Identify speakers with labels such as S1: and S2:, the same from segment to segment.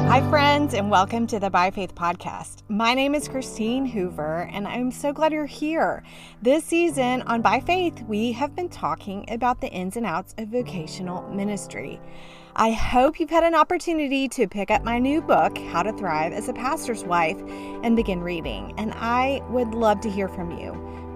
S1: Hi, friends, and welcome to the By Faith podcast. My name is Christine Hoover, and I'm so glad you're here. This season on By Faith, we have been talking about the ins and outs of vocational ministry. I hope you've had an opportunity to pick up my new book, How to Thrive as a Pastor's Wife, and begin reading. And I would love to hear from you.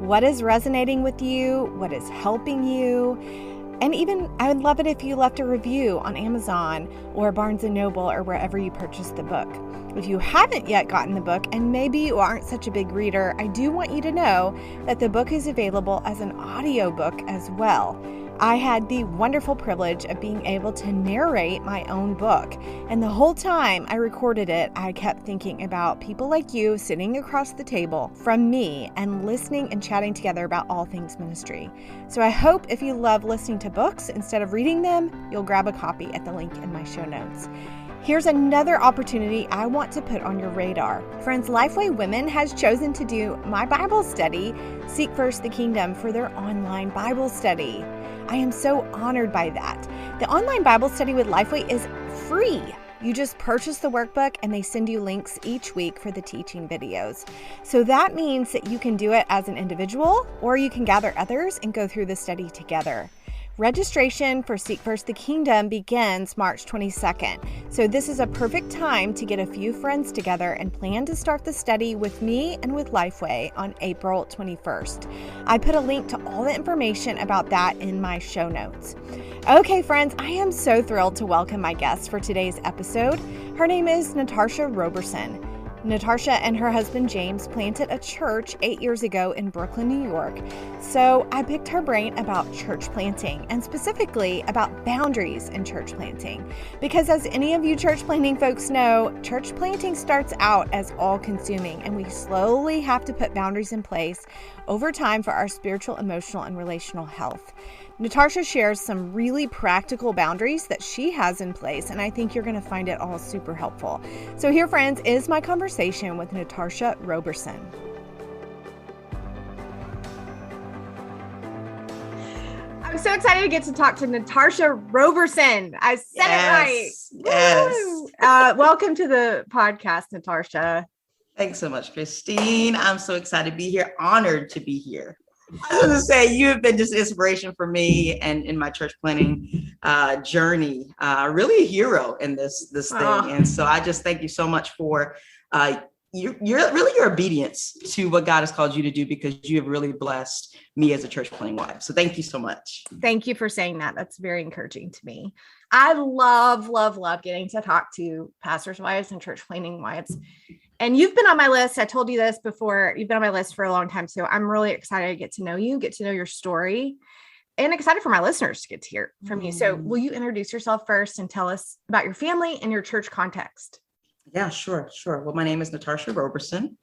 S1: What is resonating with you? What is helping you? And even, I would love it if you left a review on Amazon or Barnes & Noble or wherever you purchased the book. If you haven't yet gotten the book, and maybe you aren't such a big reader, I do want you to know that the book is available as an audiobook as well. I had the wonderful privilege of being able to narrate my own book. And the whole time I recorded it, I kept thinking about people like you sitting across the table from me and listening and chatting together about all things ministry. So I hope if you love listening to books instead of reading them, you'll grab a copy at the link in my show notes. Here's another opportunity I want to put on your radar. Friends, Lifeway Women has chosen to do my Bible study, Seek First the Kingdom, for their online Bible study. I am so honored by that. The online Bible study with Lifeway is free. You just purchase the workbook and they send you links each week for the teaching videos. So that means that you can do it as an individual or you can gather others and go through the study together. Registration for Seek First the Kingdom begins March 22nd. So this is a perfect time to get a few friends together and plan to start the study with me and with Lifeway on April 21st. I put a link to all the information about that in my show notes. Okay, friends, I am so thrilled to welcome my guest for today's episode. Her name is Natarsha Roberson. Natarsha and her husband James planted a church 8 years ago in Brooklyn, New York. So I picked her brain about church planting and specifically about boundaries in church planting. Because as any of you church planting folks know, church planting starts out as all-consuming and we slowly have to put boundaries in place over time for our spiritual, emotional, and relational health. Natarsha shares some really practical boundaries that she has in place, and I think you're going to find it all super helpful. So here, friends, is my conversation with Natarsha Roberson. I'm so excited to get to talk to Natarsha Roberson. I said it right.
S2: Yes.
S1: Welcome to the podcast, Natarsha.
S2: Thanks so much, Christine. I'm so excited to be here. Honored to be here. I was going to say, you have been just inspiration for me and in my church planning journey. Really a hero in this thing. And so I just thank you so much for your obedience to what God has called you to do, because you have really blessed me as a church planning wife. So thank you so much.
S1: Thank you for saying that. That's very encouraging to me. I love getting to talk to pastors' wives and church planning wives. And you've been on my list. I told you this before. You've been on my list for a long time. So I'm really excited to get to know you, get to know your story, and excited for my listeners to get to hear from you. So will you introduce yourself first and tell us about your family and your church context?
S2: Yeah, sure. Well, my name is Natarsha Roberson,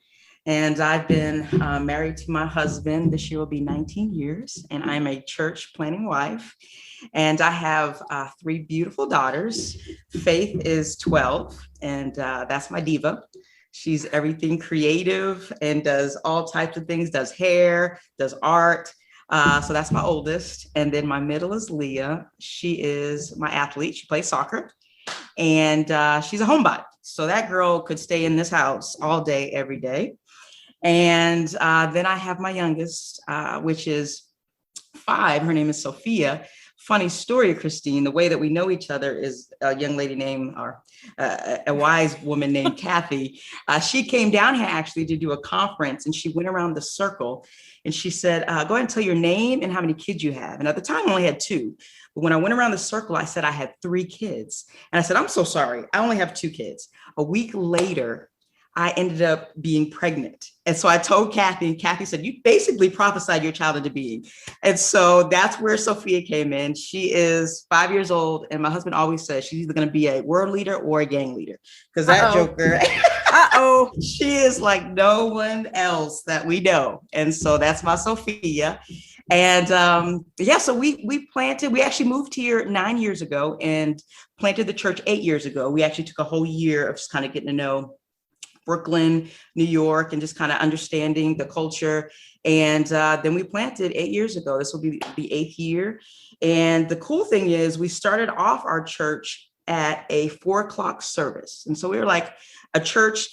S2: and I've been married to my husband. This year will be 19 years, and I'm a church planning wife. And I have 3 beautiful daughters. Faith is 12, and that's my diva. She's everything creative and does all types of things, does hair, does art. So that's my oldest. And then my middle is Leah. She is my athlete. She plays soccer and she's a homebody. So that girl could stay in this house all day, every day. And then I have my youngest, which is 5. Her name is Sophia. Funny story, Christine. The way that we know each other is a young lady named, or a wise woman named Kathy. She came down here actually to do a conference, and she went around the circle and she said, go ahead and tell your name and how many kids you have. And at the time I only had 2. But when I went around the circle, I said I had 3 kids. And I said, I'm so sorry. I only have 2 kids. A week later, I ended up being pregnant. And so I told Kathy, and Kathy said, you basically prophesied your child into being. And so that's where Sophia came in. She is 5 years old. And my husband always says she's either going to be a world leader or a gang leader. Because that joker, she is like no one else that we know. And so that's my Sophia. And so we actually moved here 9 years ago and planted the church 8 years ago. We actually took a whole year of just kind of getting to know Brooklyn, New York, and just kind of understanding the culture. And then we planted 8 years ago. This will be the 8th year. And the cool thing is we started off our church at a 4:00 service. And so we were like, a church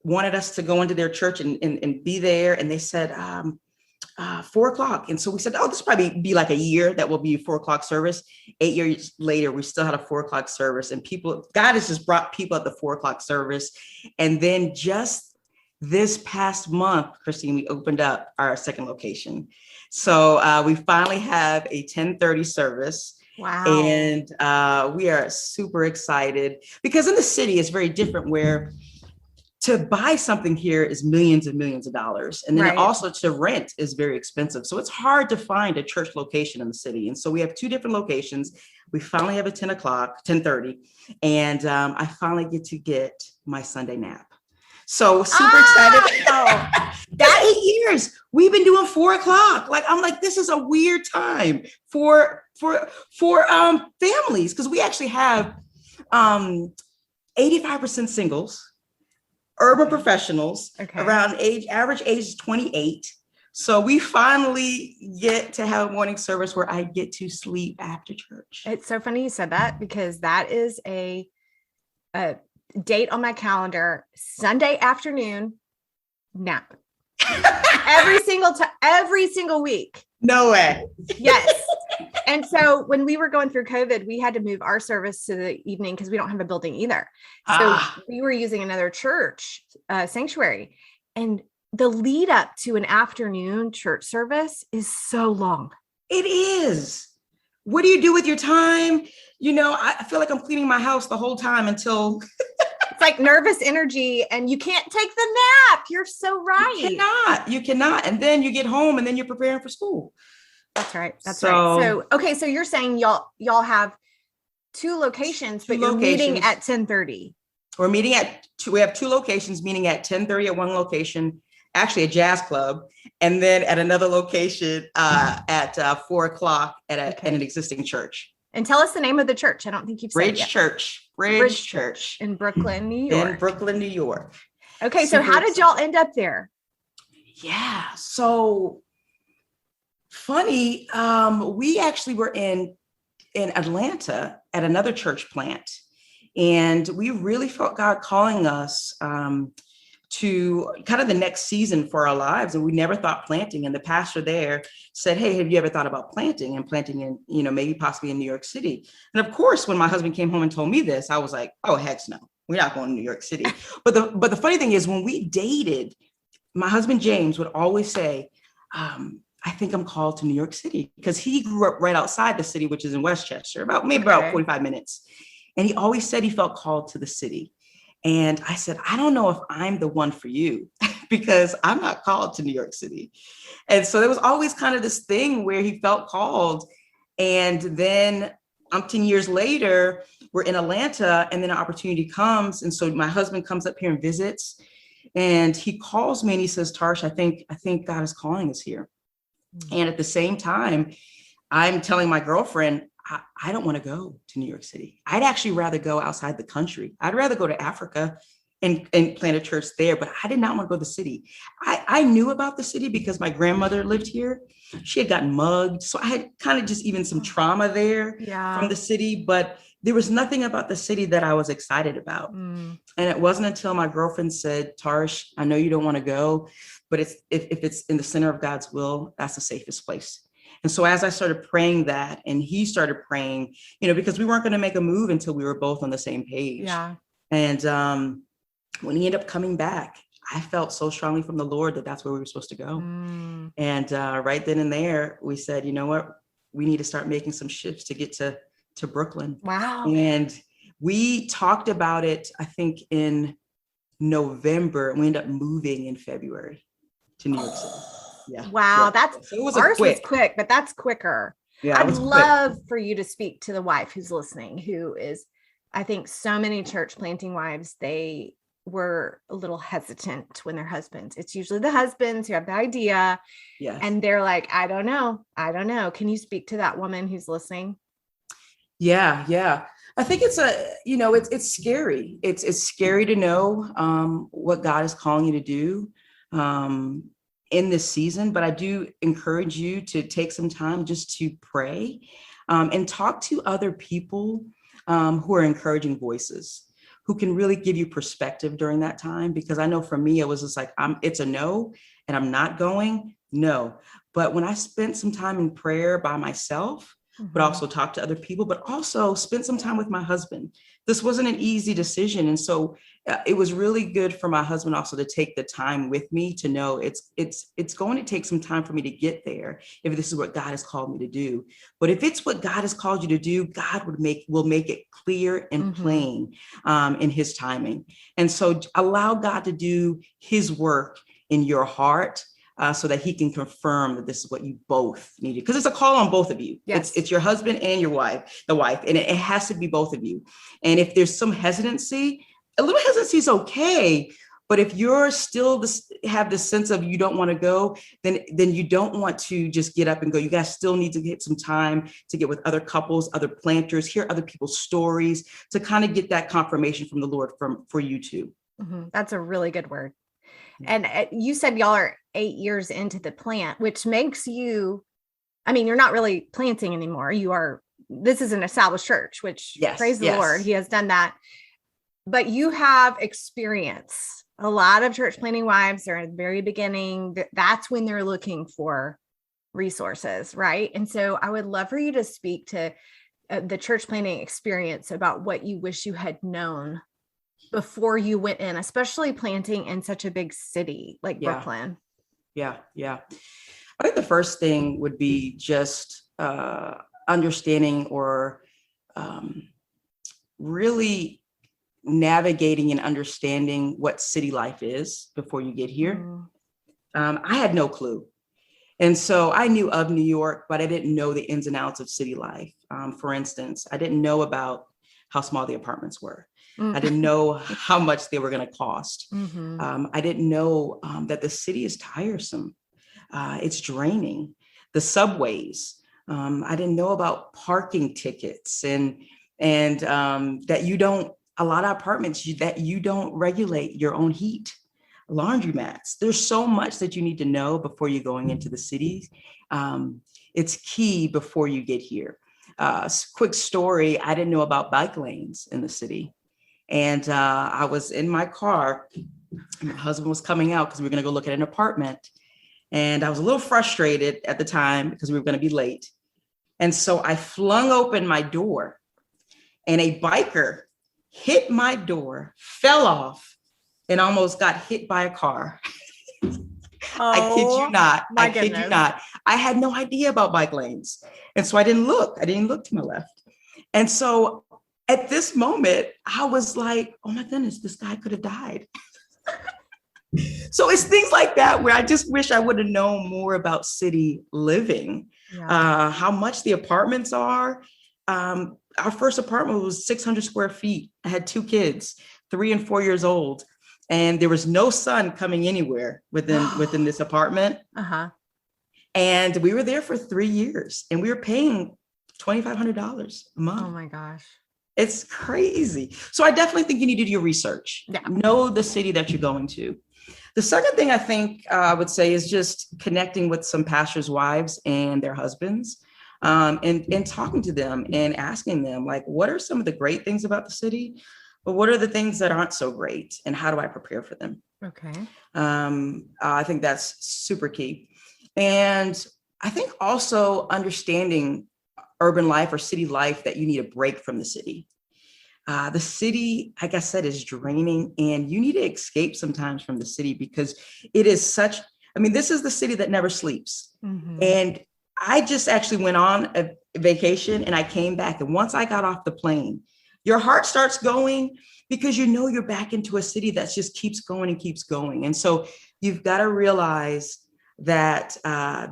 S2: wanted us to go into their church and be there. And they said, 4:00. And so we said, oh, this will probably be like a year that will be 4:00 service. 8 years later, we still had a 4:00 service, and God has just brought people at the 4:00 service. And then just this past month, Christine, we opened up our second location. So we finally have a 10:30 service.
S1: Wow.
S2: And we are super excited because in the city, it's very different where to buy something here is millions and millions of dollars. And then also to rent is very expensive. So it's hard to find a church location in the city. And so we have 2 different locations. We finally have a 10:30. And I finally get my Sunday nap. So super excited. That 8 years we've been doing 4:00. Like, I'm like, this is a weird time for families. Cause we actually have 85% singles, urban professionals, around average age is 28. So we finally get to have a morning service where I get to sleep after church.
S1: It's so funny you said that, because that is a date on my calendar. Sunday afternoon nap. every single week.
S2: No way.
S1: Yes. And so when we were going through COVID, we had to move our service to the evening because we don't have a building either. So we were using another church sanctuary, and the lead up to an afternoon church service is so long.
S2: It is. What do you do with your time? You know, I feel like I'm cleaning my house the whole time until
S1: it's like nervous energy, and you can't take the nap. You're so right.
S2: You cannot. And then you get home and then you're preparing for school.
S1: That's right. That's right. So, okay. So you're saying y'all have 2 locations, but you're meeting at 10:30.
S2: We're meeting at 2. We have 2 locations, meeting at 10:30 at one location, actually a jazz club, and then at another location at 4:00 at an existing church.
S1: And tell us the name of the church. I don't think you've said it yet.
S2: Bridge Church
S1: in Brooklyn, New York.
S2: In Brooklyn, New York.
S1: Okay. So how did y'all end up there?
S2: Yeah. So funny. We actually were in Atlanta at another church plant, and we really felt God calling us to kind of the next season for our lives. And we never thought planting. And the pastor there said, hey, have you ever thought about planting in, maybe possibly in New York City? And of course, when my husband came home and told me this, I was like, oh, heck no, we're not going to New York City. But the funny thing is, when we dated, my husband, James, would always say, I think I'm called to New York City, because he grew up right outside the city, which is in Westchester, about 45 minutes. And he always said he felt called to the city. And I said, I don't know if I'm the one for you, because I'm not called to New York City. And so there was always kind of this thing where he felt called. And then umpteen years later, we're in Atlanta, and then an opportunity comes. And so my husband comes up here and visits, and he calls me and he says, Tarsh, I think God is calling us here. Mm-hmm. And at the same time, I'm telling my girlfriend, I don't want to go to New York City. I'd actually rather go outside the country. I'd rather go to Africa and plant a church there, but I did not want to go to the city. I knew about the city because my grandmother lived here. She had gotten mugged. So I had kind of just even some trauma there from the city, but there was nothing about the city that I was excited about. And it wasn't until my girlfriend said, Tarsh, I know you don't want to go, but if it's in the center of God's will, that's the safest place. And so as I started praying that, and he started praying, because we weren't going to make a move until we were both on the same page. Yeah. And when he ended up coming back, I felt so strongly from the Lord that that's where we were supposed to go. And right then and there, we said, you know what, we need to start making some shifts to get to Brooklyn. Wow. And we talked about it, I think, in November, and we ended up moving in February to New York City. Yeah.
S1: Wow.
S2: Yeah.
S1: So ours was quick, but that's quicker. Yeah, I'd love for you to speak to the wife who's listening, who is, I think so many church planting wives, they were a little hesitant when their husbands, it's usually the husbands who have the idea. Yes. And they're like, I don't know. Can you speak to that woman who's listening? Yeah. Yeah. I think it's it's scary. It's scary to know what God is calling you to do in this season, but I do encourage you to take some time just to pray and talk to other people
S2: who are encouraging voices, who can really give you perspective during that time. Because I know for me, it was just like, it's a no, and I'm not going, no. But when I spent some time in prayer by myself, but also talk to other people, but also spend some time with my husband. This wasn't an easy decision. And so it was really good for my husband also to take the time with me to know it's going to take some time for me to get there if this is what God has called me to do. But if it's what God has called you to do, God will make it clear and plain in his timing. And so allow God to do his work in your heart, so that he can confirm that this is what you both needed. Because it's a call on both of you.
S1: Yes.
S2: It's your husband and your wife, and it has to be both of you. And if there's some hesitancy, a little hesitancy is okay. But if you're still have this sense of you don't want to go, then you don't want to just get up and go. You guys still need to get some time to get with other couples, other planters, hear other people's stories, to kind of get that confirmation from the Lord for you too.
S1: That's a really good word. And you said y'all are 8 years into the plant, which makes you, I mean, you're not really planting anymore. This is an established church, which praise the Lord, he has done that. But you have experience. A lot of church planting wives are at the very beginning. That's when they're looking for resources, right? And so I would love for you to speak to the church planting experience, about what you wish you had known before you went in, especially planting in such a big city like Brooklyn.
S2: Yeah. I think the first thing would be just understanding or really navigating and understanding what city life is before you get here. I had no clue. And so I knew of New York, but I didn't know the ins and outs of city life. For instance, I didn't know about how small the apartments were. I didn't know how much they were going to cost. I didn't know that the city is tiresome. It's draining. The subways. I didn't know about parking tickets and that a lot of apartments that you don't regulate your own heat. Laundromats. There's so much that you need to know before you're going into the cities. It's key before you get here. Quick story. I didn't know about bike lanes in the city. And I was in my car, my husband was coming out because we were going to go look at an apartment. And I was a little frustrated at the time because we were going to be late. And so I flung open my door, and a biker hit my door, fell off, and almost got hit by a car. I kid you not. Kid you not. I had no idea about bike lanes. And so I didn't look to my left. And so at this moment, I was like, oh my goodness, this guy could have died. So it's things like that where I just wish I would have known more about city living, how much the apartments are. Our first apartment was 600 square feet. I had 2 kids, 3 and 4 years old, and there was no sun coming anywhere within this apartment. And we were there for 3 years, and we were paying $2,500 a month.
S1: Oh my gosh.
S2: It's crazy. So I definitely think you need to do your research. Know the city that you're going to. The second thing I think I would say is just connecting with some pastors' wives and their husbands, and talking to them and asking them, like, what are some of the great things about the city, but what are the things that aren't so great, and how do I prepare for them?
S1: Okay.
S2: I think that's super key. And I think also understanding urban life or city life, that you need a break from the city. The city, like I said, is draining, and you need to escape sometimes from the city because it is this is the city that never sleeps. And I just actually went on a vacation, and I came back. And once I got off the plane, your heart starts going because you're back into a city that just keeps going and keeps going. And so you've got to realize that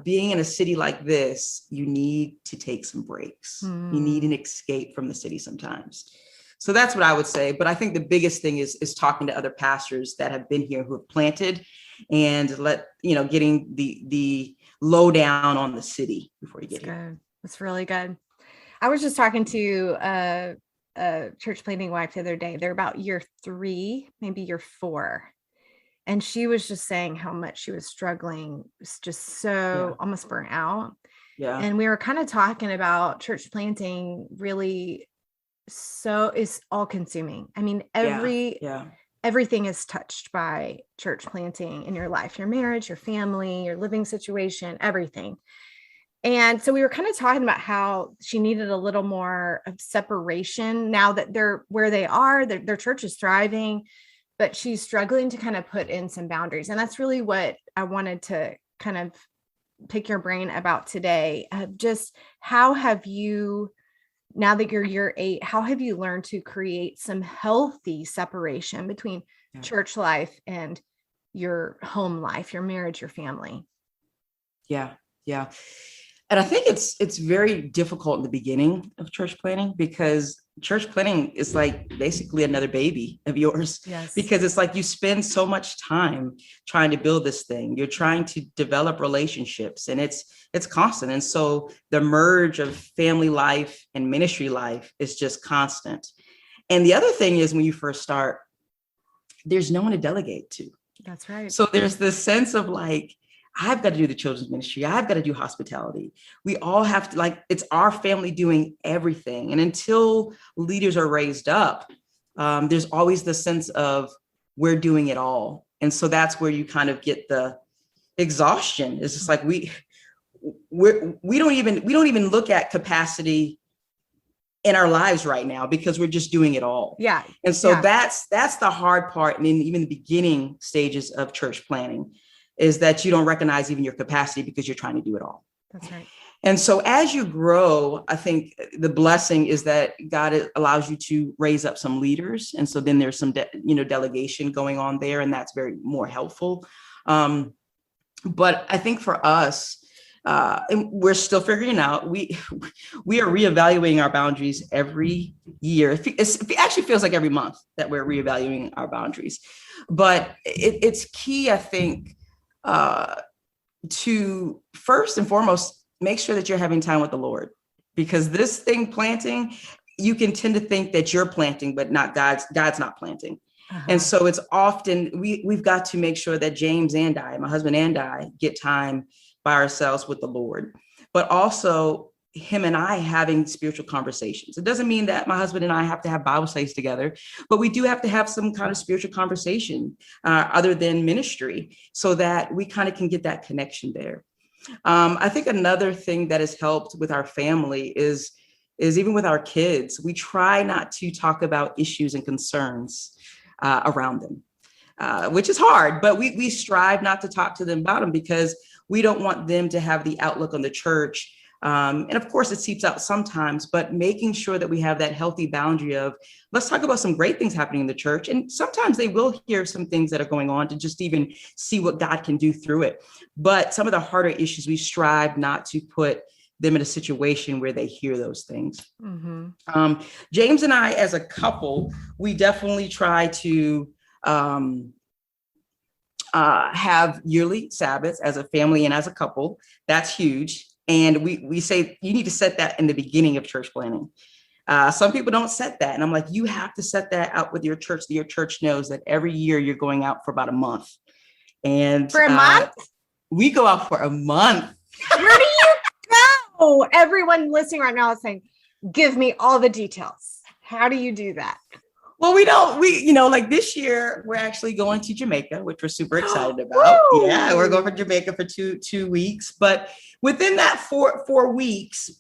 S2: being in a city like this, you need to take some breaks. You need an escape from the city sometimes. So that's what I would say. But I think the biggest thing is talking to other pastors that have been here, who have planted, and getting the lowdown on the city before you get here.
S1: That's really good. I was just talking to a church planting wife the other day. They're about year 3, maybe year 4. And she was just saying how much she was struggling, just so almost burnt out. And we were kind of talking about church planting really is all consuming. I mean,
S2: Yeah.
S1: everything is touched by church planting in your life, your marriage, your family, your living situation, everything. And so we were kind of talking about how she needed a little more of separation now that they're where they are, their church is thriving, but she's struggling to kind of put in some boundaries. And that's really what I wanted to kind of pick your brain about today. Just how have you, now that you're year 8, how have you learned to create some healthy separation between church life and your home life, your marriage, your family?
S2: Yeah. Yeah. And I think it's very difficult in the beginning of church planning, because church planning is like basically another baby of yours.
S1: Yes.
S2: Because it's like you spend so much time trying to build this thing. You're trying to develop relationships, and it's constant. And so the merge of family life and ministry life is just constant. And the other thing is, when you first start, there's no one to delegate to.
S1: That's right.
S2: So there's this sense of like, I've got to do the children's ministry. I've got to do hospitality. We all have to, like, it's our family doing everything. And until leaders are raised up, there's always the sense of we're doing it all. And so that's where you kind of get the exhaustion. It's just like we don't even look at capacity in our lives right now, because we're just doing it all.
S1: Yeah.
S2: And so that's the hard part. And even the beginning stages of church planning is that you don't recognize even your capacity because you're trying to do it all.
S1: That's right.
S2: And so as you grow, I think the blessing is that God allows you to raise up some leaders. And so then there's some, delegation going on there, and that's very more helpful. But I think for us, and we're still figuring it out. We are reevaluating our boundaries every year. It actually feels like every month that we're reevaluating our boundaries. But it's key, I think, to first and foremost, make sure that you're having time with the Lord, because this thing planting, you can tend to think that you're planting, but not God's not planting. Uh-huh. And so it's often, we've got to make sure that James and I, my husband and I, get time by ourselves with the Lord, but also him and I having spiritual conversations. It doesn't mean that my husband and I have to have Bible studies together, but we do have to have some kind of spiritual conversation other than ministry, so that we kind of can get that connection there. I think another thing that has helped with our family is even with our kids, we try not to talk about issues and concerns around them, which is hard, but we strive not to talk to them about them, because we don't want them to have the outlook on the church. And of course, it seeps out sometimes, but making sure that we have that healthy boundary of, let's talk about some great things happening in the church. And sometimes they will hear some things that are going on to just even see what God can do through it. But some of the harder issues, we strive not to put them in a situation where they hear those things. Mm-hmm. James and I, as a couple, we definitely try to have yearly Sabbaths as a family and as a couple. That's huge. And we say you need to set that in the beginning of church planning. Some people don't set that. And I'm like, you have to set that out with your church, so your church knows that every year you're going out for about a month. And
S1: for a month?
S2: We go out for a month.
S1: Where do you go? Everyone listening right now is saying, give me all the details. How do you do that?
S2: Well, like this year, we're actually going to Jamaica, which we're super excited about. Yeah, we're going for Jamaica for two weeks. But within that four weeks,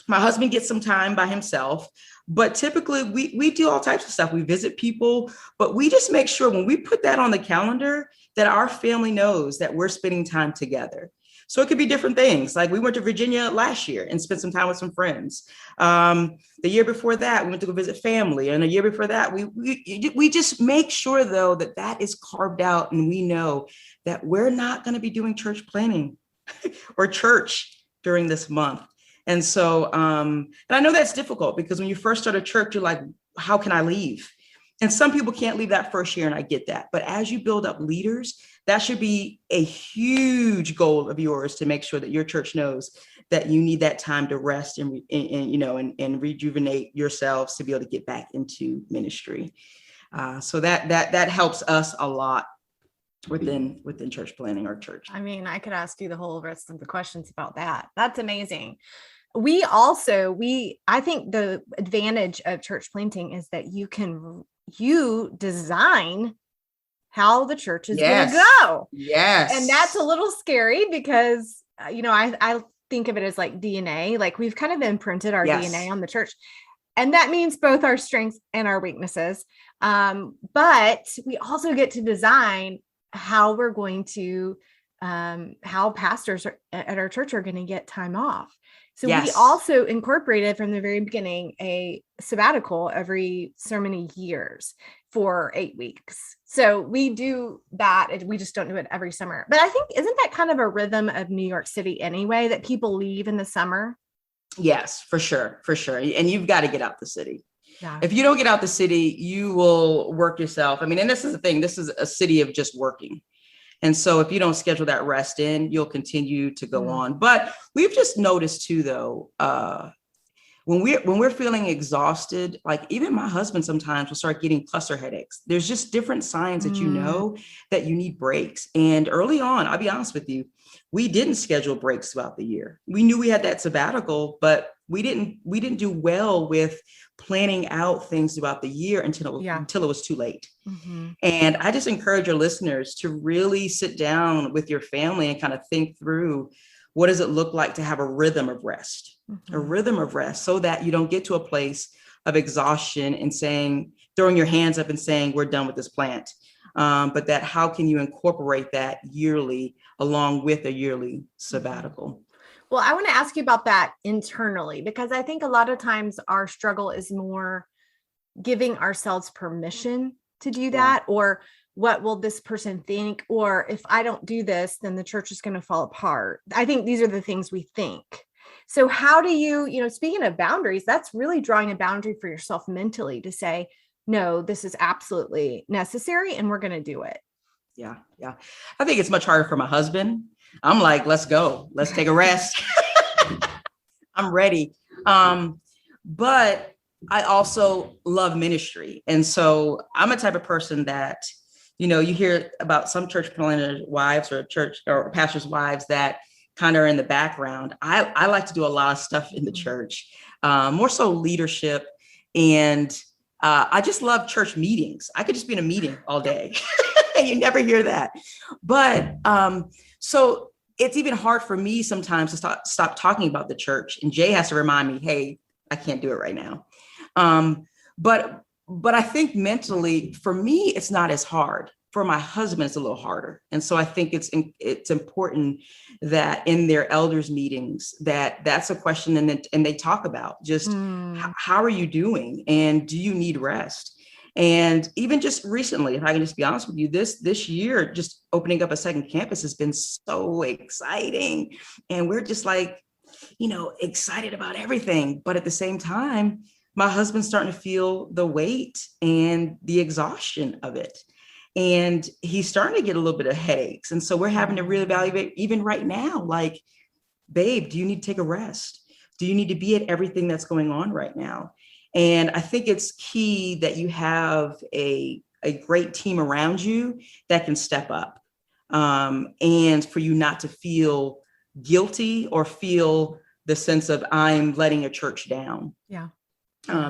S2: my husband gets some time by himself. But typically, we do all types of stuff. We visit people, but we just make sure when we put that on the calendar that our family knows that we're spending time together. So it could be different things. Like we went to Virginia last year and spent some time with some friends. The year before that, we went to go visit family. And the year before that, we just make sure, though, that is carved out, and we know that we're not going to be doing church planning or church during this month. And so, and I know that's difficult, because when you first start a church, you're like, how can I leave? And some people can't leave that first year, and I get that. But as you build up leaders, that should be a huge goal of yours, to make sure that your church knows that you need that time to rest and rejuvenate yourselves to be able to get back into ministry. So that helps us a lot within church planning or church.
S1: I mean, I could ask you the whole rest of the questions about that. That's amazing. I think the advantage of church planting is that you design how the church is going to go.
S2: Yes.
S1: And that's a little scary because, I think of it as like DNA, like we've kind of imprinted our DNA on the church. And that means both our strengths and our weaknesses. But we also get to design how we're going to, how pastors at our church are going to get time off. So we also incorporated from the very beginning a sabbatical every so many years for 8 weeks. So we do that. We just don't do it every summer. But I think, isn't that kind of a rhythm of New York City anyway, that people leave in the summer?
S2: Yes, for sure. For sure. And you've got to get out the city.
S1: Yeah.
S2: If you don't get out the city, you will work yourself. I mean, and this is the thing, this is a city of just working. And so if you don't schedule that rest in, you'll continue to go on. But we've just noticed too, though, when we're feeling exhausted, like even my husband sometimes will start getting cluster headaches. There's just different signs that you know that you need breaks. And early on, I'll be honest with you, we didn't schedule breaks throughout the year. We knew we had that sabbatical, but we didn't do well with planning out things throughout the year until it was too late. Mm-hmm. And I just encourage your listeners to really sit down with your family and kind of think through, what does it look like to have a rhythm of rest, so that you don't get to a place of exhaustion and throwing your hands up and saying, we're done with this plant. But that how can you incorporate that yearly along with a yearly sabbatical?
S1: Well, I want to ask you about that internally, because I think a lot of times our struggle is more giving ourselves permission to do that, or what will this person think? Or if I don't do this, then the church is going to fall apart. I think these are the things we think. So how do you, speaking of boundaries, that's really drawing a boundary for yourself mentally to say, no, this is absolutely necessary and we're going to do it.
S2: Yeah. I think it's much harder for my husband. I'm like, let's go. Let's take a rest. I'm ready. But I also love ministry. And so I'm a type of person that, you hear about some church planners' wives or pastors' wives that kind of are in the background. I like to do a lot of stuff in the church, more so leadership. And I just love church meetings. I could just be in a meeting all day and you never hear that. But so it's even hard for me sometimes to stop talking about the church. And Jay has to remind me, hey, I can't do it right now. But I think mentally, for me, it's not as hard. For my husband, it's a little harder. And so I think it's important that in their elders meetings, that's a question and they talk about just how are you doing? And do you need rest? And even just recently, if I can just be honest with you, this year, just opening up a second campus has been so exciting. And we're just like, excited about everything. But at the same time, my husband's starting to feel the weight and the exhaustion of it. And he's starting to get a little bit of headaches. And so we're having to reevaluate even right now, like, babe, do you need to take a rest? Do you need to be at everything that's going on right now? And I think it's key that you have a great team around you that can step up, and for you not to feel guilty or feel the sense of I'm letting a church down.
S1: Yeah.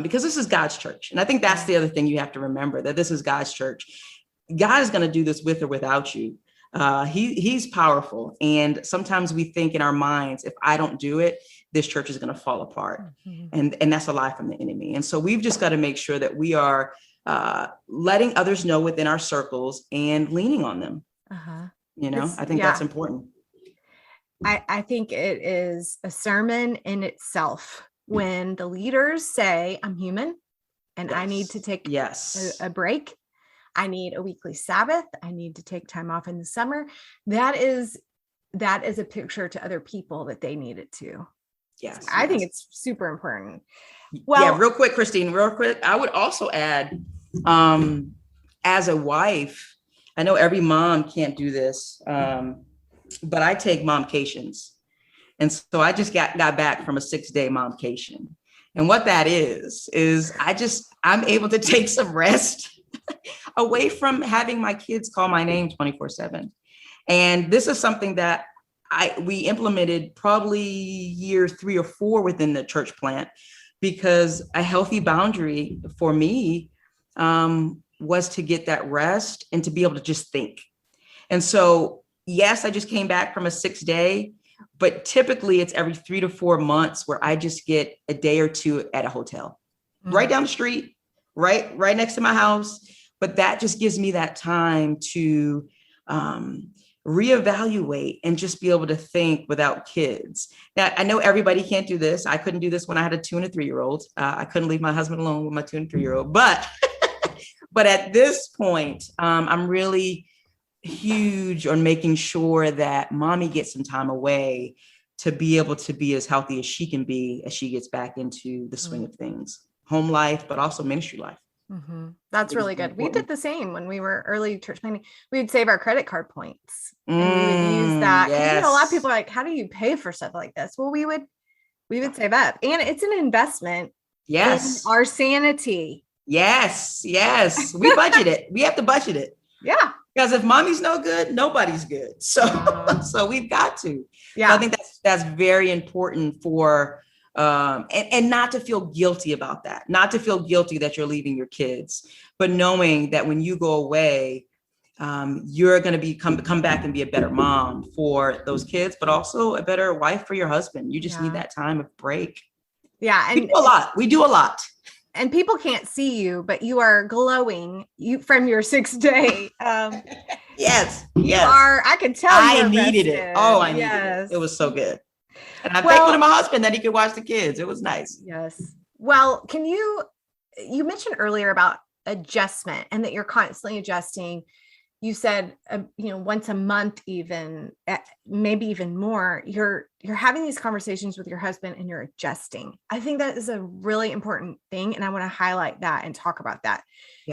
S2: Because this is God's church. And I think that's the other thing you have to remember, that this is God's church. God is going to do this with or without you. He's powerful. And sometimes we think in our minds, if I don't do it, this church is going to fall apart. Mm-hmm. And that's a lie from the enemy. And so we've just got to make sure that we are letting others know within our circles and leaning on them. I think that's important.
S1: I think it is a sermon in itself when the leaders say, I'm human and I need to take a break. I need a weekly Sabbath. I need to take time off in the summer. That is a picture to other people that they need it too.
S2: Yes.
S1: I think it's super important.
S2: Well, real quick, Christine, I would also add, as a wife, I know every mom can't do this, but I take momcations. And so I just got back from a 6-day momcation. And what that is I'm able to take some rest away from having my kids call my name 24/7. And this is something that we implemented probably year 3 or 4 within the church plant, because a healthy boundary for me was to get that rest and to be able to just think. And so, yes, I just came back from a 6-day, but typically it's every 3 to 4 months where I just get a day or 2 at a hotel, right down the street, right next to my house. But that just gives me that time to reevaluate and just be able to think without kids. Now, I know everybody can't do this. I couldn't do this when I had a 2 and a 3-year-old. I couldn't leave my husband alone with my 2 and 3-year-old. But at this point, I'm really huge on making sure that mommy gets some time away to be able to be as healthy as she can be as she gets back into the swing of things, home life, but also ministry life.
S1: That's really good. We did the same when we were early church planning. We would save our credit card points and we would use that.
S2: Yes.
S1: A lot of people are like, how do you pay for stuff like this? Well, we would save up, and it's an investment in our sanity. Yes.
S2: We budget it. We have to budget it.
S1: Yeah.
S2: Because if mommy's no good, nobody's good. So we've got to.
S1: Yeah.
S2: So I think that's very important for and not to feel guilty about that, not to feel guilty that you're leaving your kids, but knowing that when you go away, you're going to come back and be a better mom for those kids, but also a better wife for your husband. You just need that time of break.
S1: Yeah. And
S2: we do a lot.
S1: And people can't see you, but you are glowing from your 6-day.
S2: Yes.
S1: You are. I can tell
S2: I needed it. Oh, I needed it. It was so good. And I'm thankful to my husband that he could watch the kids. It was nice.
S1: Yes. Well, you mentioned earlier about adjustment and that you're constantly adjusting. You said, once a month, even maybe even more, you're having these conversations with your husband and you're adjusting. I think that is a really important thing. And I want to highlight that and talk about that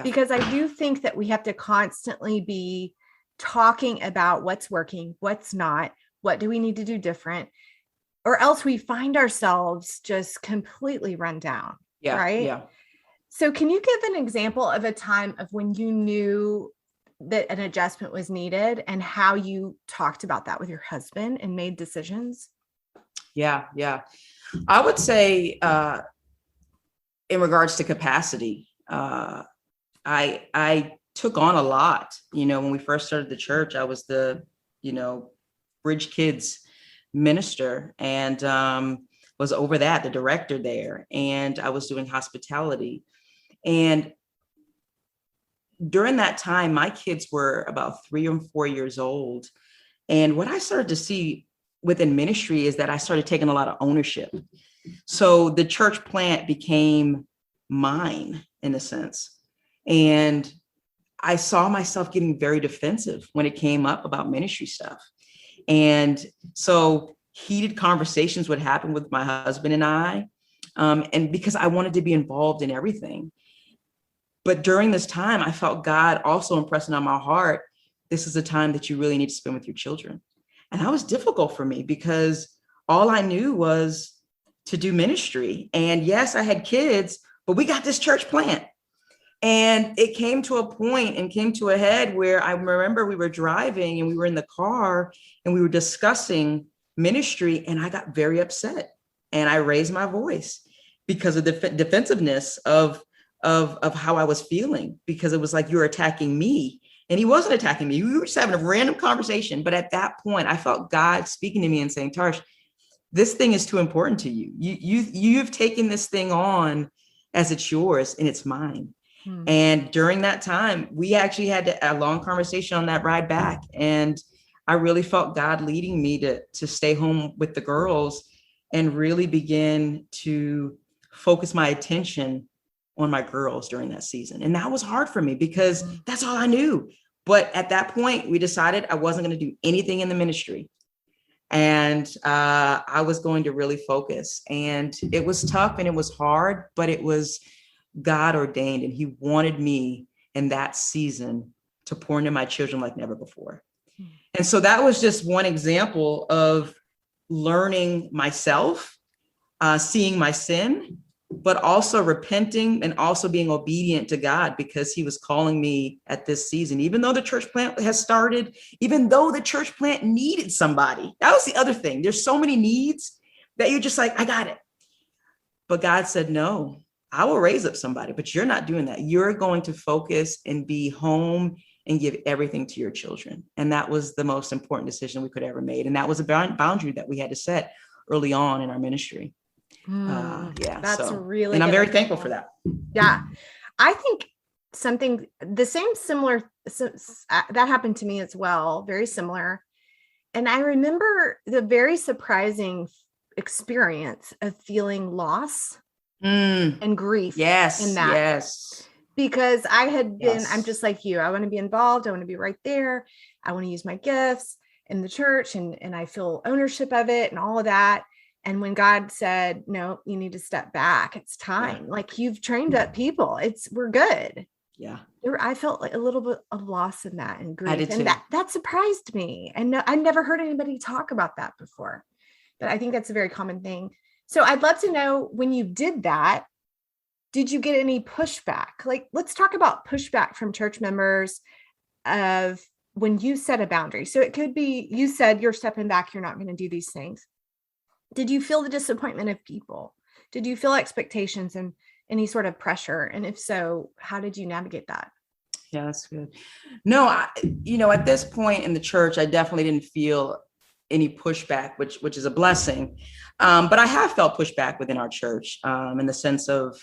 S1: because I do think that we have to constantly be talking about what's working, what's not, what do we need to do different, or else we find ourselves just completely run down.
S2: Yeah.
S1: Right.
S2: Yeah.
S1: So can you give an example of a time of when you knew that an adjustment was needed and how you talked about that with your husband and made decisions?
S2: Yeah. I would say in regards to capacity, I took on a lot. When we first started the church, I was the, Bridge Kids minister and was over that, the director there. And I was doing hospitality. And during that time, my kids were about 3 or 4 years old. And what I started to see within ministry is that I started taking a lot of ownership. So the church plant became mine in a sense. And I saw myself getting very defensive when it came up about ministry stuff. And so heated conversations would happen with my husband and I, and because I wanted to be involved in everything. But during this time, I felt God also impressing on my heart, this is a time that you really need to spend with your children. And that was difficult for me because all I knew was to do ministry. And yes, I had kids, but we got this church plant. And it came to a point and came to a head where I remember we were driving and we were in the car and we were discussing ministry. And I got very upset and I raised my voice because of the defensiveness of how I was feeling, because it was like, you're attacking me. And he wasn't attacking me. We were just having a random conversation. But at that point, I felt God speaking to me and saying, Tarsh, this thing is too important to you. You've taken this thing on as it's yours and it's mine. And during that time, we actually had a long conversation on that ride back. And I really felt God leading me to stay home with the girls and really begin to focus my attention on my girls during that season. And that was hard for me because that's all I knew. But at that point, we decided I wasn't going to do anything in the ministry. And I was going to really focus. And it was tough and it was hard, but it was God ordained. And he wanted me in that season to pour into my children like never before. And so that was just one example of learning myself, seeing my sin, but also repenting and also being obedient to God, because he was calling me at this season, even though the church plant has started, even though the church plant needed somebody. That was the other thing. There's so many needs that you're just like, I got it. But God said, no, I will raise up somebody, but you're not doing that. You're going to focus and be home and give everything to your children. And that was the most important decision we could ever made. And that was a boundary that we had to set early on in our ministry.
S1: That's really,
S2: and I'm very thankful for that.
S1: Yeah. I think something, the same similar, that happened to me as well. Very similar. And I remember the very surprising experience of feeling loss and grief.
S2: Yes.
S1: In that.
S2: Yes.
S1: Because I had been, I'm just like you. I want to be involved. I want to be right there. I want to use my gifts in the church, and I feel ownership of it and all of that. And when God said, no, you need to step back, it's time. Yeah. Like, you've trained up people. We're good.
S2: Yeah.
S1: I felt like a little bit of loss in that and grief.
S2: I did too.
S1: And that surprised me. And I never heard anybody talk about that before, but I think that's a very common thing. So I'd love to know, when you did that, did you get any pushback? Like, let's talk about pushback from church members of when you set a boundary. So it could be, you said you're stepping back, you're not going to do these things. Did you feel the disappointment of people? Did you feel expectations and any sort of pressure? And if so, how did you navigate that?
S2: Yeah, that's good. No, at this point in the church, I definitely didn't feel any pushback, which is a blessing. But I have felt pushback within our church in the sense of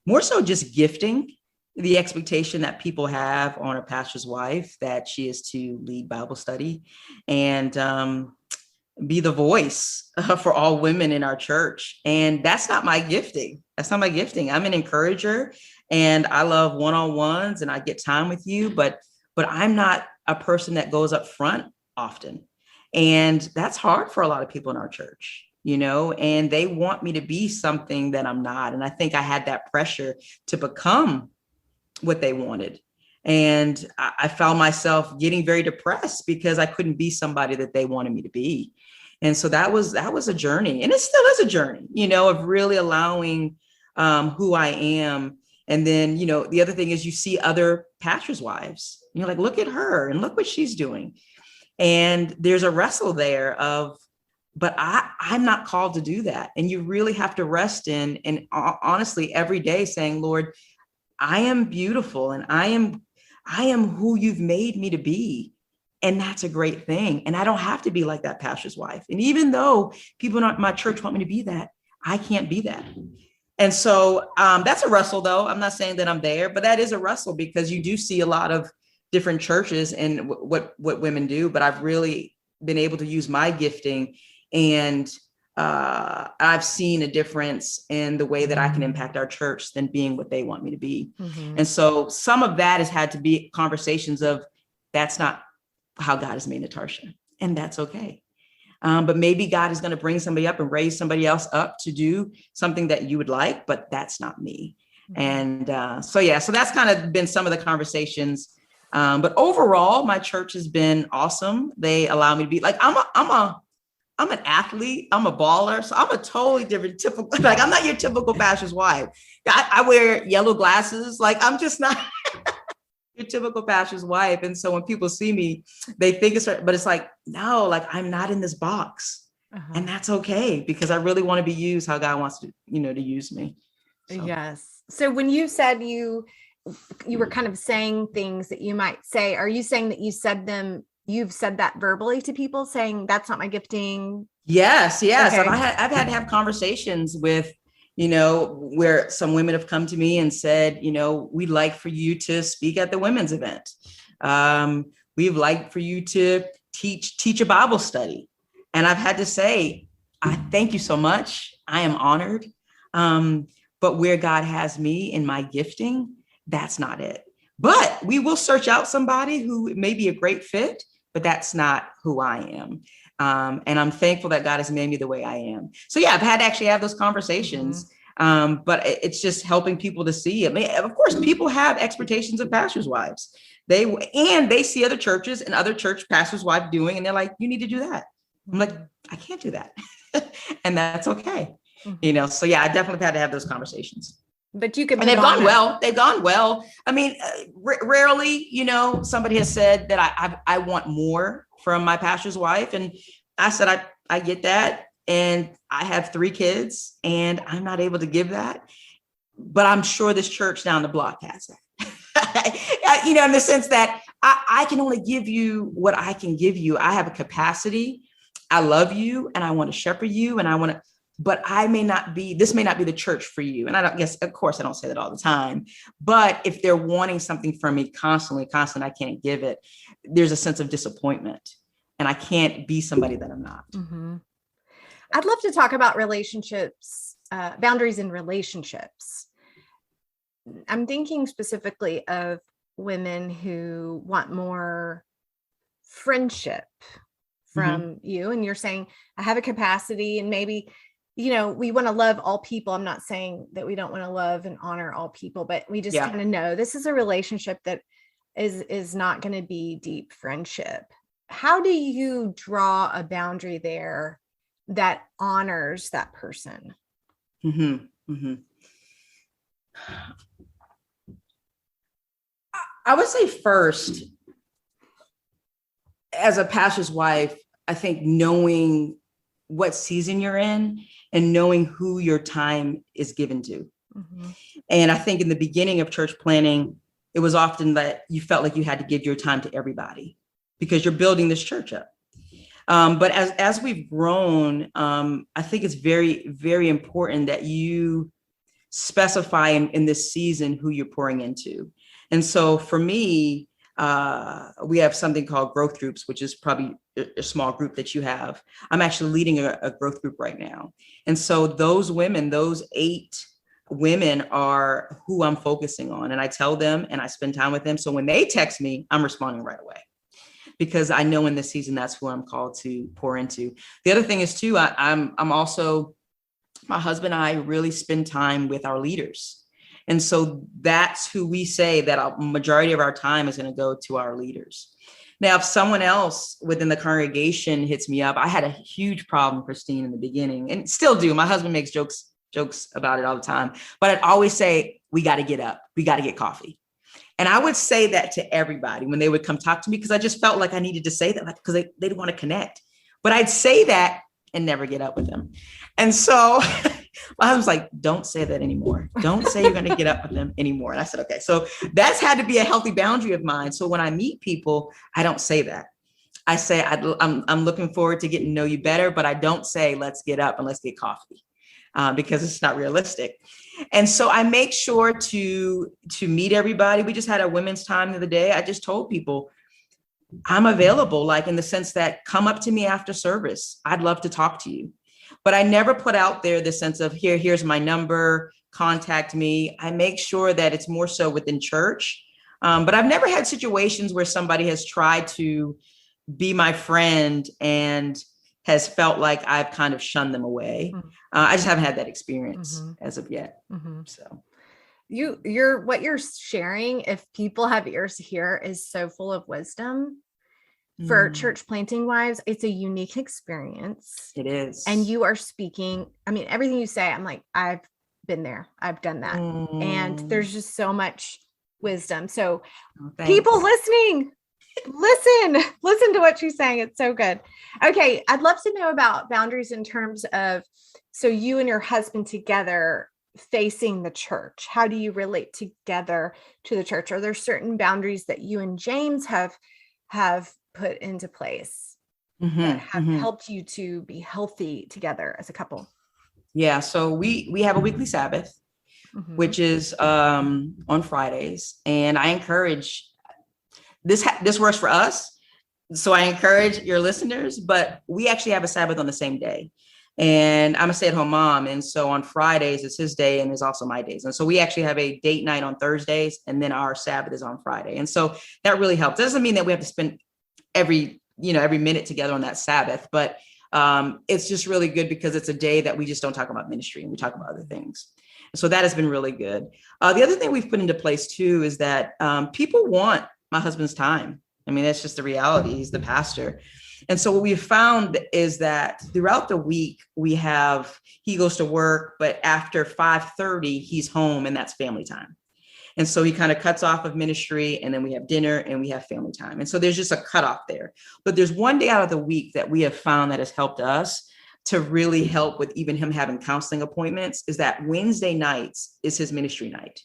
S2: more so just gifting, the expectation that people have on a pastor's wife, that she is to lead Bible study and be the voice for all women in our church. And that's not my gifting. I'm an encourager, and I love one-on-ones, and I get time with you, but I'm not a person that goes up front often. And that's hard for a lot of people in our church, and they want me to be something that I'm not. And I think I had that pressure to become what they wanted. And I found myself getting very depressed because I couldn't be somebody that they wanted me to be. And so that was a journey, and it still is a journey, of really allowing who I am. And then, the other thing is, you see other pastors' wives, like, look at her and look what she's doing. And there's a wrestle there but I'm not called to do that. And you really have to rest in, and honestly, every day saying, Lord, I am beautiful, and I am who you've made me to be. And that's a great thing. And I don't have to be like that pastor's wife. And even though people in my church want me to be that, I can't be that. And so that's a wrestle, though. I'm not saying that I'm there, but that is a wrestle, because you do see a lot of different churches and what women do. But I've really been able to use my gifting, and I've seen a difference in the way that I can impact our church than being what they want me to be. Mm-hmm. And so some of that has had to be conversations of, that's not how God has made Natarsha, and that's okay. But maybe God is going to bring somebody up and raise somebody else up to do something that you would like, but that's not me. Mm-hmm. And so that's kind of been some of the conversations. But overall, my church has been awesome. They allow me to be like, I'm an athlete. I'm a baller. So I'm a totally different typical, like, I'm not your typical pastor's wife. I wear yellow glasses. Like, I'm just not your typical pastor's wife. And so when people see me, they think it's, but it's like, no, like, I'm not in this box. Uh-huh. And that's okay, because I really want to be used how God wants to, to use me. So.
S1: Yes. So when you said you were kind of saying things that you might say, are you saying that you've said that verbally to people, saying that's not my gifting? Yes. Okay.
S2: I've had to have conversations with, where some women have come to me and said, we'd like for you to speak at the women's event. We'd like for you to teach a Bible study. And I've had to say, I thank you so much. I am honored. But where God has me in my gifting, that's not it. But we will search out somebody who may be a great fit, but that's not who I am. And I'm thankful that God has made me the way I am. So I've had to actually have those conversations. Mm-hmm. But it's just helping people to see. I mean, of course, people have expectations of pastors' wives. They see other churches and other church pastors' wives doing, and they're like, you need to do that. I'm like, I can't do that. And that's okay. So yeah, I definitely had to have those conversations.
S1: But you can,
S2: and they've gone well. They've gone well. I mean, rarely, somebody has said that I want more from my pastor's wife. And I said, I get that. And I have 3 kids and I'm not able to give that, but I'm sure this church down the block has that, in the sense that I can only give you what I can give you. I have a capacity. I love you and I want to shepherd you and but this may not be the church for you. And of course I don't say that all the time, but if they're wanting something from me constantly, I can't give it. There's a sense of disappointment and I can't be somebody that I'm not.
S1: Mm-hmm. I'd love to talk about relationships, boundaries in relationships. I'm thinking specifically of women who want more friendship from you. And you're saying, I have a capacity and maybe, we want to love all people. I'm not saying that we don't want to love and honor all people, but we just kind of know this is a relationship that is not going to be deep friendship. How do you draw a boundary there that honors that person?
S2: I would say first, as a pastor's wife, I think knowing what season you're in and knowing who your time is given to. And I think in the beginning of church planning, it was often that you felt like you had to give your time to everybody because you're building this church up. But as we've grown, I think it's very, very important that you specify in this season who you're pouring into. And so for me, we have something called growth groups, which is probably a small group that you have. I'm actually leading a growth group right now. And so those 8 women are who I'm focusing on. And I tell them and I spend time with them. So when they text me, I'm responding right away because I know in this season, that's who I'm called to pour into. The other thing is too, I'm also, my husband and I really spend time with our leaders. And so that's who we say that a majority of our time is going to go to our leaders. Now, if someone else within the congregation hits me up, I had a huge problem, Christine, in the beginning and still do. My husband makes jokes about it all the time, but I'd always say, we got to get up. We got to get coffee. And I would say that to everybody when they would come talk to me, because I just felt like I needed to say that because they didn't want to connect. But I'd say that and never get up with them. And so my husband's like, don't say that anymore. Don't say you're going to get up with them anymore. And I said, okay. So that's had to be a healthy boundary of mine. So when I meet people, I don't say that. I say, I'm looking forward to getting to know you better, but I don't say, let's get up and let's get coffee. Because it's not realistic. And so I make sure to meet everybody. We just had a women's time the other day. I just told people I'm available, like in the sense that come up to me after service. I'd love to talk to you. But I never put out there the sense of here's my number, contact me. I make sure that it's more so within church. But I've never had situations where somebody has tried to be my friend and has felt like I've kind of shunned them away. I just haven't had that experience as of yet. So
S1: what you're sharing, if people have ears to hear, is so full of wisdom. For church planting wives, it's a unique experience.
S2: It is.
S1: And you are speaking, I mean, everything you say, I'm like, I've been there. I've done that. And there's just so much wisdom. So people listening, listen to what she's saying. It's so good. Okay. I'd love to know about boundaries in terms of, so you and your husband together facing the church. How do you relate together to the church? Are there certain boundaries that you and James have put into place that have helped you to be healthy together as a couple?
S2: Yeah. So we have a weekly Sabbath, which is on Fridays. And I encourage this works for us. So I encourage your listeners, but we actually have a Sabbath on the same day. And I'm a stay-at-home mom. And so on Fridays, it's his day and it's also my days. And so we actually have a date night on Thursdays, and then our Sabbath is on Friday. And so that really helps. It doesn't mean that we have to spend every minute together on that Sabbath, but it's just really good because it's a day that we just don't talk about ministry and we talk about other things. So that has been really good. The other thing we've put into place too is that people want my husband's time. I mean, that's just the reality. He's the pastor. And so what we found is that throughout the week, he goes to work, but after 5:30, he's home, and that's family time. And so he kind of cuts off of ministry, and then we have dinner and we have family time. And so there's just a cutoff there. But there's one day out of the week that we have found that has helped us to really help with even him having counseling appointments, is that Wednesday nights is his ministry night.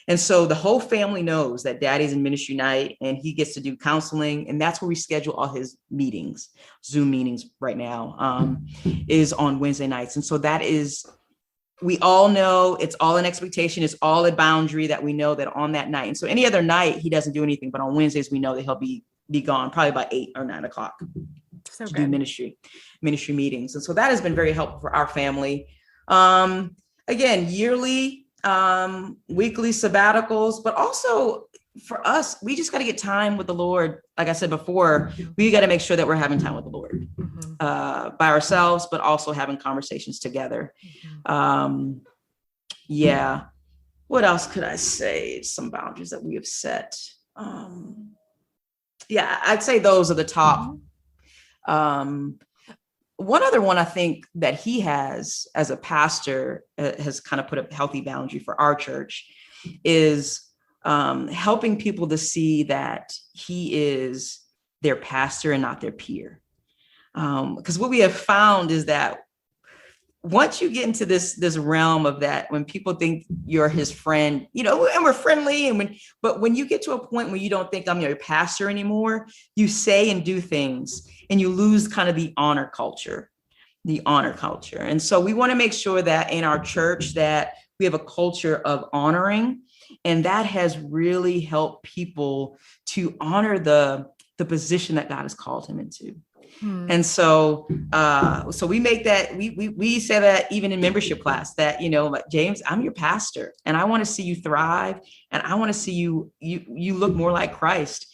S2: And so the whole family knows that daddy's in ministry night and he gets to do counseling. And that's where we schedule all his meetings, Zoom meetings right now, is on Wednesday nights. And so that is, we all know it's all an expectation. It's all a boundary that we know that on that night. And so any other night, he doesn't do anything. But on Wednesdays, we know that he'll be gone probably by 8 or 9 o'clock to do ministry meetings. And so that has been very helpful for our family. Again, yearly, weekly sabbaticals, but also for us, we just got to get time with the Lord. Like I said before, we got to make sure that we're having time with the Lord by ourselves, but also having conversations together. Yeah. What else could I say? Some boundaries that we have set. Yeah, I'd say those are the top. One other one I think that he has as a pastor has kind of put a healthy boundary for our church is helping people to see that he is their pastor and not their peer. Because what we have found is that once you get into this realm of that, when people think you're his friend, and we're friendly, but when you get to a point where you don't think I'm your pastor anymore, you say and do things and you lose kind of the honor culture. And so we want to make sure that in our church that we have a culture of honoring, and that has really helped people to honor the position that God has called him into. And so we make that, we say that even in membership class that, like, James, I'm your pastor and I want to see you thrive. And I want to see you look more like Christ.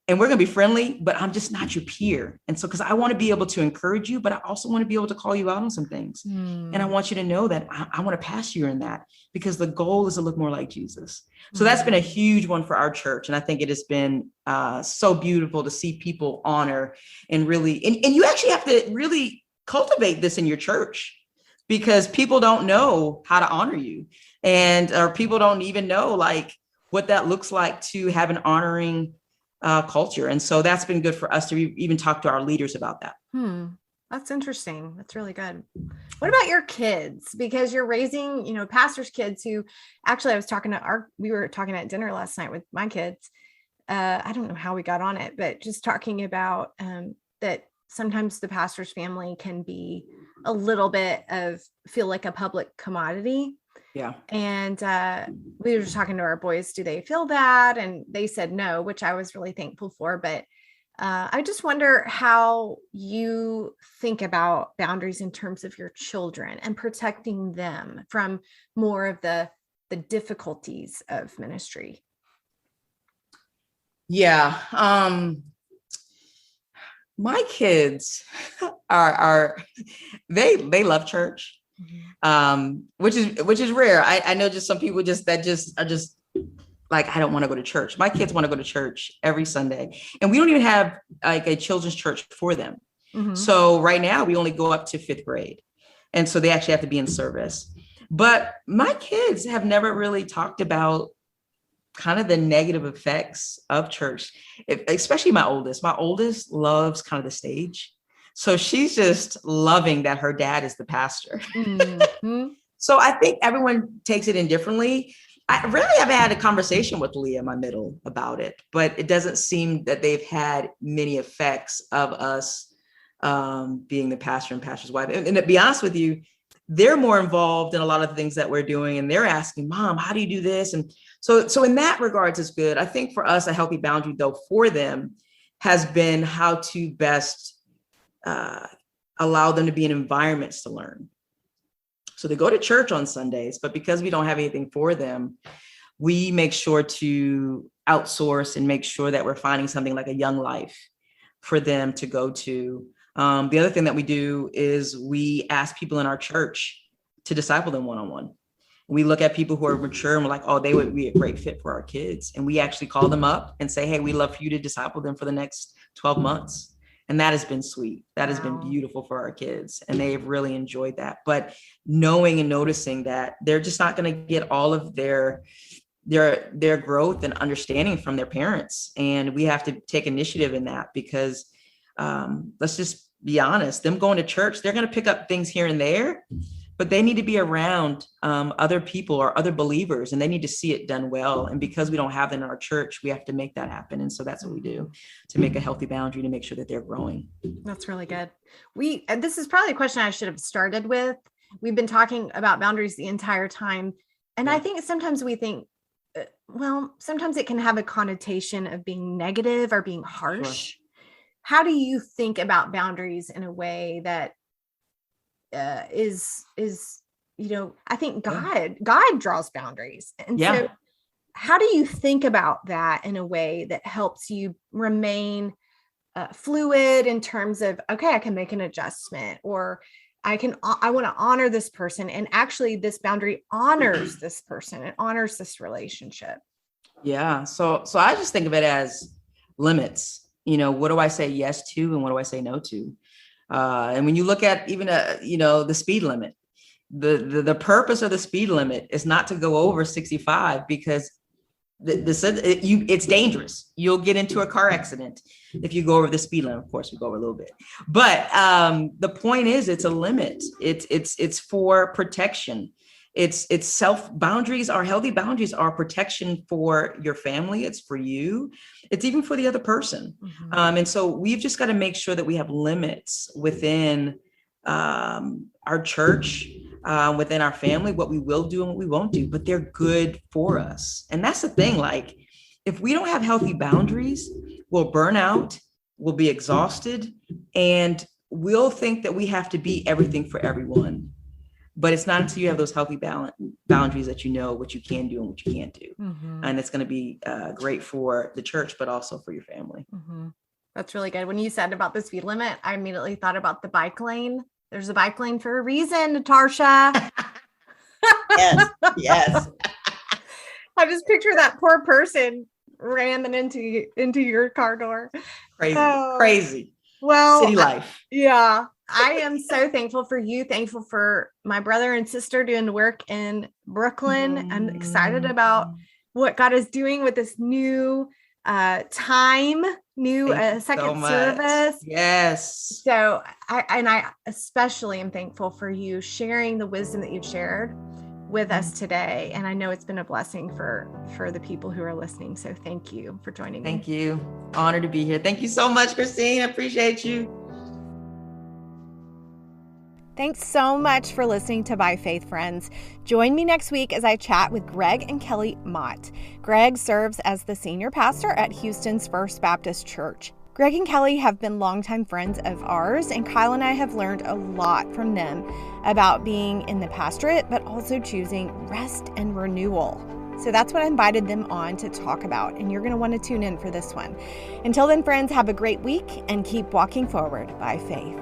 S2: And we're going to be friendly, but I'm just not your peer. And so, because I want to be able to encourage you, but I also want to be able to call you out on some things. And I want you to know that I want to pass you in that, because the goal is to look more like Jesus. So that's been a huge one for our church. And I think it has been so beautiful to see people honor and really, and you actually have to really cultivate this in your church, because people don't know how to honor you, or people don't even know like what that looks like to have an honoring culture. And so that's been good for us to even talk to our leaders about that.
S1: That's interesting. That's really good. What about your kids? Because you're raising, pastors' kids who actually we were talking at dinner last night with my kids. I don't know how we got on it, but just talking about that sometimes the pastor's family can be a little bit feel like a public commodity.
S2: Yeah.
S1: And we were just talking to our boys, do they feel that? And they said no, which I was really thankful for. But I just wonder how you think about boundaries in terms of your children and protecting them from more of the difficulties of ministry.
S2: Yeah. My kids they love church. Which is rare. I know just some people are just like, I don't want to go to church. My kids want to go to church every Sunday, and we don't even have like a children's church for them. So right now we only go up to 5th grade. And so they actually have to be in service. But my kids have never really talked about kind of the negative effects of church, especially my oldest. My oldest loves kind of the stage. So she's just loving that her dad is the pastor. So I think everyone takes it in differently. I really haven't had a conversation with Leah, my middle, about it, but it doesn't seem that they've had many effects of us being the pastor and pastor's wife. And to be honest with you, they're more involved in a lot of the things that we're doing. And they're asking, Mom, how do you do this? And so in that regards, it's good. I think for us, a healthy boundary, though, for them has been how to best allow them to be in environments to learn. So they go to church on Sundays, but because we don't have anything for them, we make sure to outsource and make sure that we're finding something like a Young Life for them to go to. The other thing that we do is we ask people in our church to disciple them one-on-one. We look at people who are mature and we're like, oh, they would be a great fit for our kids. And we actually call them up and say, hey, we'd love for you to disciple them for the next 12 months. And that has been sweet. That has been beautiful for our kids. And they've really enjoyed that. But knowing and noticing that they're just not going to get all of their growth and understanding from their parents. And we have to take initiative in that because let's just be honest, them going to church, they're going to pick up things here and there, but they need to be around other people or other believers, and they need to see it done well. And because we don't have that in our church, we have to make that happen. And so that's what we do to make a healthy boundary to make sure that they're growing.
S1: That's really good. This is probably a question I should have started with. We've been talking about boundaries the entire time. And I think sometimes we think, sometimes it can have a connotation of being negative or being harsh. Sure. How do you think about boundaries in a way that is I think God draws boundaries. And so how do you think about that in a way that helps you remain fluid in terms of, okay, I can make an adjustment, or I want to honor this person. And actually this boundary honors this person. It honors this relationship. Yeah.
S2: So I just think of it as limits. What do I say yes to and what do I say no to? And when you look at even, the speed limit, the purpose of the speed limit is not to go over 65 because it's dangerous. You'll get into a car accident if you go over the speed limit. Of course, we go over a little bit, but the point is, it's a limit. It's for protection. It's boundaries are healthy. Boundaries are protection for your family. It's for you. It's even for the other person. Mm-hmm. And so we've just got to make sure that we have limits within our church, within our family, what we will do and what we won't do, but they're good for us. And that's the thing. Like, if we don't have healthy boundaries, we'll burn out, we'll be exhausted, and we'll think that we have to be everything for everyone. But it's not until you have those healthy boundaries that you know what you can do and what you can't do. Mm-hmm. And it's going to be great for the church, but also for your family.
S1: Mm-hmm. That's really good. When you said about the speed limit, I immediately thought about the bike lane. There's a bike lane for a reason, Natarsha.
S2: Yes.
S1: I just picture that poor person ramming into your car door.
S2: Crazy.
S1: Well,
S2: city life.
S1: Yeah. I am so thankful for you. Thankful for my brother and sister doing the work in Brooklyn. I'm excited about what God is doing with this new second service.
S2: Yes.
S1: So I especially am thankful for you sharing the wisdom that you've shared with us today. And I know it's been a blessing for the people who are listening. So thank you for joining me.
S2: Thank you. Honored to be here. Thank you so much, Christine. I appreciate you.
S1: Thanks so much for listening to By Faith, friends. Join me next week as I chat with Greg and Kelly Mott. Greg serves as the senior pastor at Houston's First Baptist Church. Greg and Kelly have been longtime friends of ours, and Kyle and I have learned a lot from them about being in the pastorate, but also choosing rest and renewal. So that's what I invited them on to talk about, and you're going to want to tune in for this one. Until then, friends, have a great week and keep walking forward by faith.